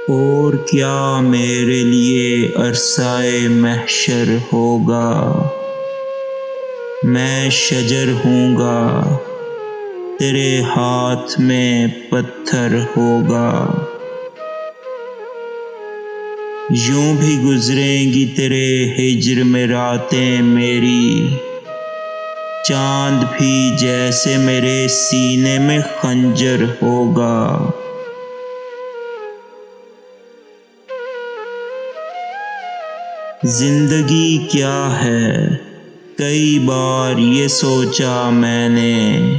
اور کیا میرے لیے عرصہ-محشر ہوگا، میں شجر ہوں گا، تیرے ہاتھ میں پتھر ہوگا۔ یوں بھی گزریں گی تیرے ہجر میں راتیں میری، چاند بھی جیسے میرے سینے میں خنجر ہوگا۔ زندگی کیا ہے کئی بار یہ سوچا میں نے،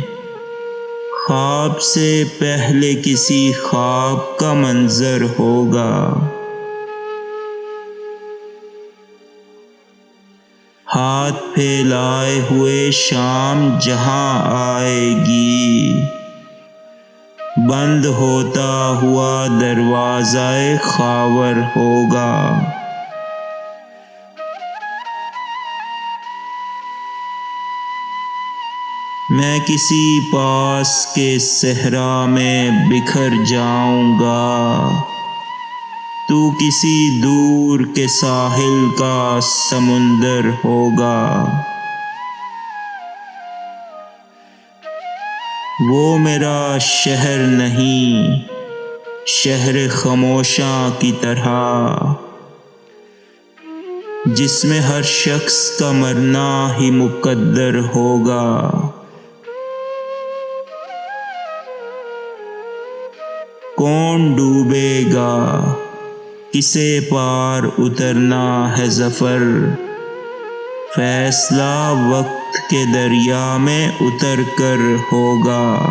خواب سے پہلے کسی خواب کا منظر ہوگا۔ ہاتھ پھیلائے ہوئے شام جہاں آئے گی، بند ہوتا ہوا دروازہ خاور ہوگا۔ میں کسی پاس کے صحرا میں بکھر جاؤں گا، تو کسی دور کے ساحل کا سمندر ہوگا۔ وہ میرا شہر نہیں، شہر خاموشاں کی طرح، جس میں ہر شخص کا مرنا ہی مقدر ہوگا۔ کون ڈوبے گا، کسے پار اترنا ہے ظفر، فیصلہ وقت کے دریا میں اتر کر ہوگا۔